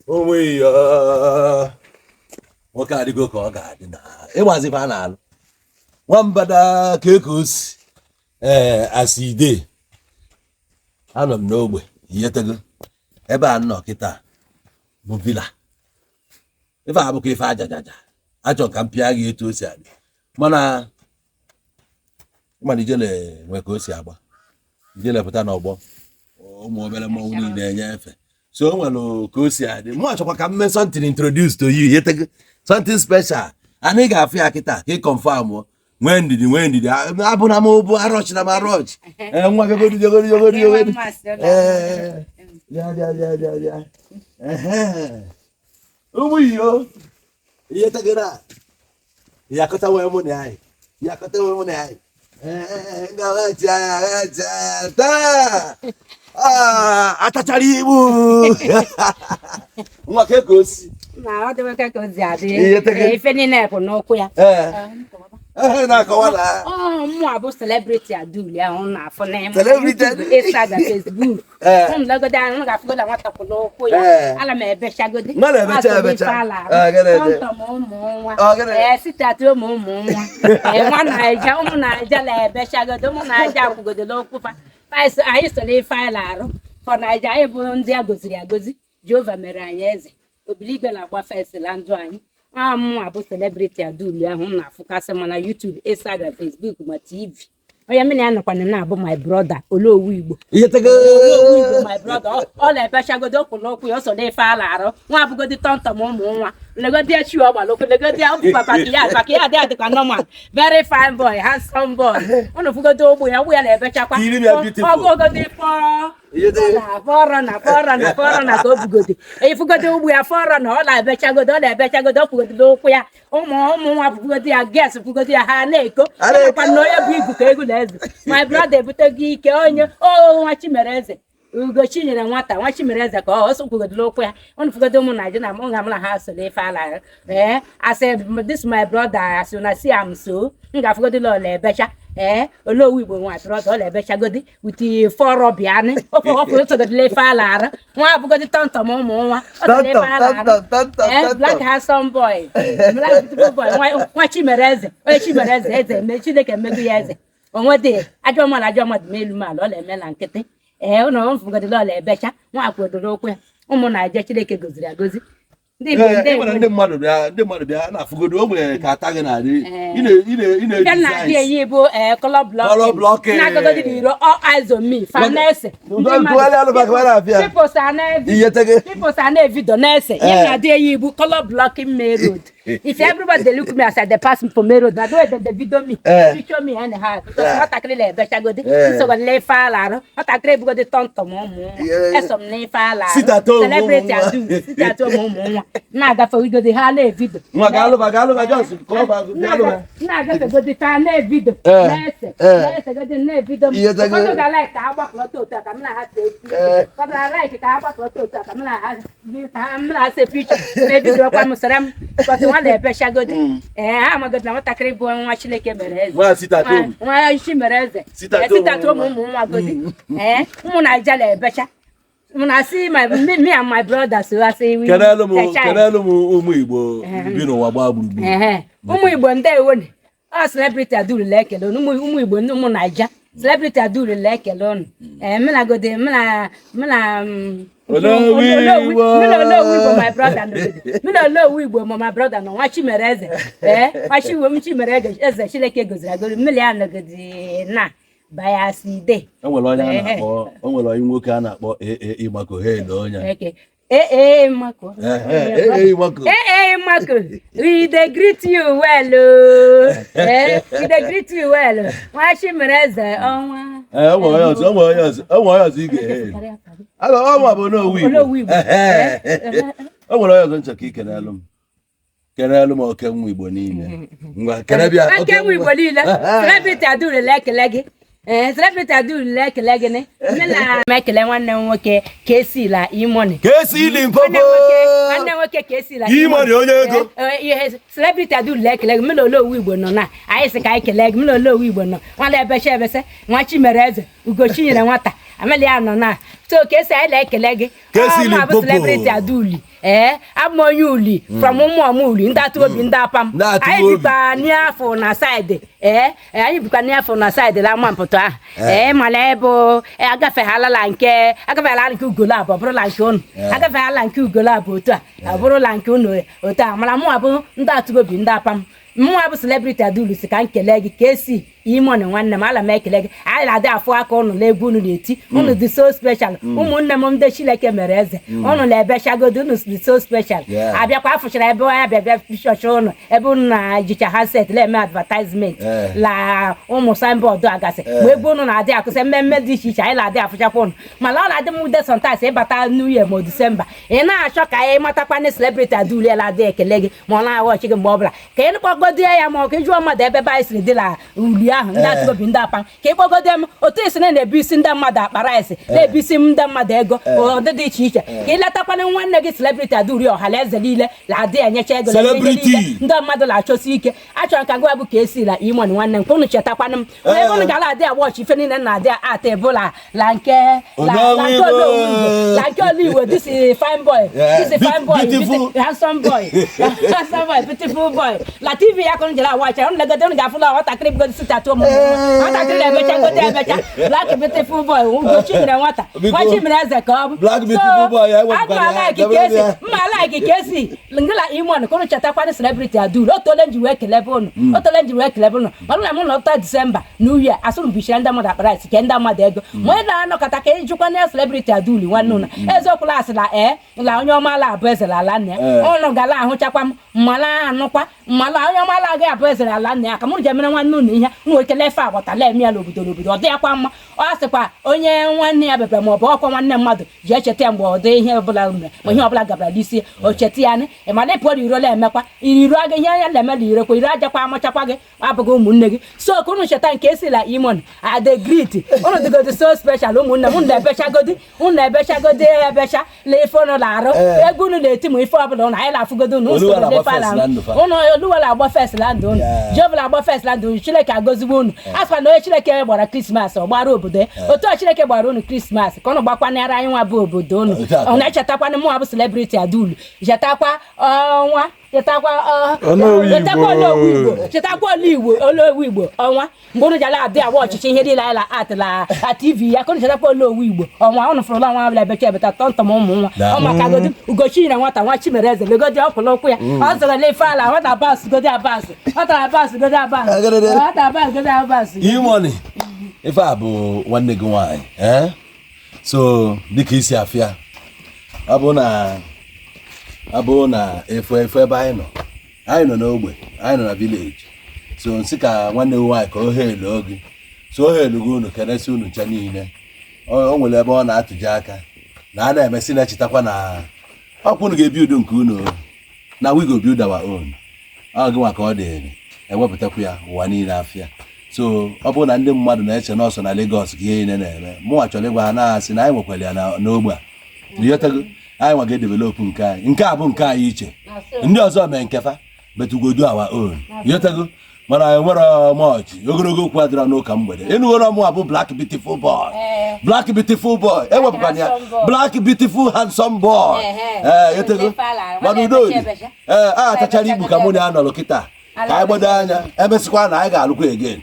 onwe ya nwoke adịgo ka ọ ga-adị na ịgbazifa na-alụ nwambada ka osi aside anọ m n'ogbe yetego ebe a nọ kịta bụ villa ife abụkọ ife ajajaja achọ ka m pịa gị etu o si adị mana ijele nwe ka o si agba ijele pụta n'ọgbọ ụmụ obere mmọnwụ niile enye efe so o nwere ka o si adị mụ achọkwa ka m mee something introduce to you yetego something special anyị ga-afụ ya kịta ka ị confirm nwee ndidi abụna m ụbụ arọch na m arọch nwa gogodi ụmụ iyo ihe tegara yakọta wee mụ na anyị taa atachara igbu nwa ka osi na ọ dịwe ka o si adị ife niile bụ n'ụkwụ ya na-akọwa na mụ bụ celebrity Aduli ahụ na-afụ na Instagram, Facebook mlagodi ahụ m ga-afụgoda nwata kwụ n'ụkwụ ya ala m ebechagodi sitati ụmụ nwa ụmụ Naija na-ebechagodi ụmụ Naija akwụgodo n'okwu fa anyị so na ife anyị na-arụ fọ Naija anyị bụ ndị a goziri agozi Jehova mere anyị eze obiligwe na-agba fesila ndụ anyị mụ bụ celebrity Aduli ahụ m na-afụkasị ma na YouTube, Instagram, Facebook ma TV onye mmiri anọkwana na-abụ my brother Olowu Igbo my brother ọ na-ebechagodo okwu n'okwu ya ọsọ n'ife a na-arụ nwa abụgodi tọntọm ụmụ nwa legodi echi ọgbalokwu legodi baka ya dịkwa normal very fine boy, handsome boy ụnụ fụgodo ogbu ya na-ebechakwa ọgụgodi fọrọ na ka o bugodi ifugodi ugbu ya fọrọ na ọ na-ebechagodo ọkwụgodi n'okwu ya ụmụ nwa fugodi ya ges fugodi ya ha na-eko akwa na onye bụ igu ka egwu na eze my brother ebutego ike onye nwa Chimereze Ugochi nyere nwata nwa Chimereze ka ọ kwugodi n'okwu ya ụnụ fugodi ụmụ Naịjirịa na m ga-amụ na ha so ife ala I said this my brother as you see am so m ga-afugodi lọla ebecha Olowu Igbo nwa brother ọ na-ebechagodi witi fọrọ bịanị ọpụ sododile ife ala arụ nwa abụgodi tọntọm ụmụ nwa ọdịle ife ala arụ black handsome boy nwa Chimereze onye Chimereze eze eme Chineke emego ya eze onwedị ajọ mmadụ ma elu mala ọ na-eme na nkịtị ụlọ mfụgodile ọla ebecha nwa akwụdoro okwu ya ụmụ Naịja Chineke goziri agozi ndị mmadụ bịa na-afụgodo o nwere ka ata gị na-adị na-adị eyi bụ color blocking na-agagodi n'iro all eyes on me fanese people sa na-evido na-ese ihe na-adị eyi bụ color blocking main road if everybody dey look me as I dey pass for main road na the way they video me picture me anyhow ọtakịrị na-ebechagodi nsogodi ife ala arụ ọtakịrị ebugodi tọntọm ụmụ nwa esom na ife ala arụ celebrity Aduli sitatu ụmụ nwa na-agafe igodi ha na-evido na-agafegodi ka na-evido na-ese godi na-evido m ụfọdụ ga-alaik ka ha gbakọlọta otu a ka m na-ahasa epi ụfọdụ ga-alaik ka ha gbakọlọta otu a ka m na-ahasa epicha na-evido ọkwa m sara m kọtụ nwa na-ebechagodi ha amagodi na nwatakịrị bụ nwa Chineke mere eze nwa Chimereze sitatu ụmụ nwa godi ụmụ Naịja na-ebecha Muna see me and my brother so I say we kenelu ụmụ Igbo bi n'ụwa gbaa gburugburu ụmụ Igbo ndewo ni celebrity Aduli lekele ụmụ Igbo ụmụ Naịja celebrity Aduli lekele ọnụ menagode mena Olowu Igbo my brother no Olowu Igbo my brother no nwa Chimereze nwa Chimereze eze Chineke goziri agori mmiri anagodi na Bayaside. O nwere onye nwoke a na-akpọ Ịgbako onye. Mako. Mako. We dey greet you well. We dey greet you well. Nwa Chimereze ọnwa. Onwe ọzọ ige. Ọnwa bụ Olowu Igbo. O nwere ọzọ nchọ ka ikenelu m. Kenelu m oke nwa Igbo niile. Ngwa kenebịa oke nwa Igbo niile. Celebrity Aduli lekele gị. Celebrity Aduli lekele gị ne. Na ekele nwanne m nwoke Kesila Imoni. Kesila Mpopo. Nwanne nwoke Kesila Imoni onye ego. Celebrity Aduli lekele gị mmele Olowu Igbo nọ na. Anyị sị ka anyị kelee gị mmele Olowu Igbo nọ. Nwanne ebese nwa Chimereze Ugochi nyere nwata. Amelia nọ na. So Kesi anyị lekele gị. Kesila Mpopo. Celebrity Aduli. abụ onye uli from ụmụ uli ndị atụ obi ndị apam anyị bikwa n'afọ na saịdị anyị bikwa n'afọ na saịdị la mampụta ahụ mana ebe agafeghala nke ugolo abụ ọbụrụla nke unu agafeghala nke ugolo abụ otu a abụrụla nke unu otu a mana mụ abụ ndị atụ obi ndị apam mụnwa bụ celebrity Adaulu si ka m kelee gị ka esi Imoni nwanne m ala m ekele gị anyị na-adị afụ aka ụnụ n'egwu unu na-eti unu dị so special ụmụnne m ndị Chineke mere eze ụnụ na-ebechagodo unu dị so special abịakwa afụchara ebe ya bịa chọọchị ụnụ ebe unu na-ejicha handset na-eme advertisement la ụmụ signboard agasị ma egwu unu na-adị akụsị mmemme dị iche iche anyị na-adị afụchakwa ụnụ mana ọ na-adị m ude sometimes ịbata New Year ma December ị na-achọ ka anyị matakwana celebrity Adaulu ya na-adị ekele gị ma ọ na-aghọchi gị mgbe ọ bụla ka ị kpọgodie ya ma ọ ka ịjụọ mmadụ ebe anyị siri dị la uli ahụ ndị atụ obi ndị apam ka ịkpọgode m otu esi na-ebu isi ndị mmadụ akpara isi na-ebu isi m ndị mmadụ ego ụdị dị iche iche ka ịletakwana nwanne gị celebrity Adaulu ọhala eze niile na-adị enyecha ego ndị mmadụ na-achọsi ike achọrọ ka gwa bụ ka esi la Imoni nwanne m ka unu chetakwana m ebe unu gara adị agbaọchị ife niile na-adị ata ebụla la nke Oligbo this is fine boy handsome boy beautiful boy la TV ya kụrụ jere awacha unu legode unu ga-afụla nwatakịrị bugodi sita atụ ụmụ nwatakịrị na-ebecha gote ebecha black beautiful boy ugochi mere nwata nwachi mere eze ka ọ bụ mma alaiki ka esi ngila Imoni ka unu chetakwana celebrity Adaulu otole nji wee kelebe unu mana na mụ na ọta Disemba New Year asụrụ bichiri ndị mmadụ akpara isi ke ndị mmadụ ego ma onye na-anọkọta ka ijikwa na celebrity Adaulu nwanne ụna eziokwu lasị la onye ọma ala abụ eze ala nna ya ụnụ gala ahụchakwa m mmala anụkwa mmala onye ọma ala agaghị abụ eze ala nna ya ka mụ jemere nwanne ụnụ ihe nwe ekele efe agbọtala eme ya n'obodo ọ dịghịkwa mma ọ sịkwa onye nwanne ya bebere ma ọ bụ ọkwa nwanne mmadụ ji echeta ya mgbe ọ dị ihe ọbụla mere ma ihe ọbụla gabara n'isi o cheta ya ịmana ịpụọ iro la emekwa iriru aga ihe anya na-emela irekwa ire ajakwa amachakwa gị abụghị ụmụnne gị so ka unu cheta nke esila Imoni adegrit unu dịgodi so special ụmụnne m unu na-ebechagodi ebecha la ife unu na-arụ egwu unu na-eti ma ife ọbụla unu anyị na-afụgodo unu unu Oluwala agba first land unu Jehova agba first land unu Chineke agozigbo unu asịkwa na onye Chineke gbara Krismas ọ gbara obodo otu Chineke gbara unu Krismas ka unu gbakwanara anyị nwa bụ obodo unu ọ na-echetakwana mụ abụ celebrity Adaulu chetakwa ọnwa chetakwa Olowu Igbo ọnwa mgbe unu jala adị agba ọchịchị ihe niile anyị la atịla TV ya ka unu chetakwa Olowu Igbo ọnwa unu fụrụla nwa abụla becha ebeta tọntọm ụmụ nwa ọ maka godi ugochi na nwata nwa Chimereze legodi ọkwụlụ ụkwụ ya ọ zara lefe ala nwata Abbas godi Abbas Imoni ife a bụ nwanne gị nwaanyị so dịka isi afịa ọ bụ na efu ebe anyị nọ n'ogbe anyị nọ na village so nsị ka nwanne gị nwaanyị ka o helu oge so o helu gị unu kenesi unu ncha niile o nwere ebe ọ na-atụji aka na a na-emesi na-echetakwa na ọkwa unu ga-ebi udo nke unu na we go build our own ọ gị nwa ka ọ dịrị ewepụtakwu ya ụwa niile afịa so ọ bụrụ na ndị mmadụ na-eche n'ọsọ na Lagos ka ihe niile na-eme mụnwa chọrọ ịgwa ha na-asị na anyị nwekwara ya n'ogbe a ịghọtago anyị nwa ga-edevelopụ nke anyị nke a bụ nke anyị iche ndị ọzọ mee nkefa but we go do our own ịghọtago mana anyị nwere mọchị ogologo okwu adịrọ n'ụka mgbede enughoro ọmụ bụ black beautiful boy ewepụkwana ya black beautiful handsome boy ịghọtago mana udo a tachara igbu ka mụ na ya nọrọ kịta ka anyị gbado anya emesịkwa na anyị ga-alụkwa again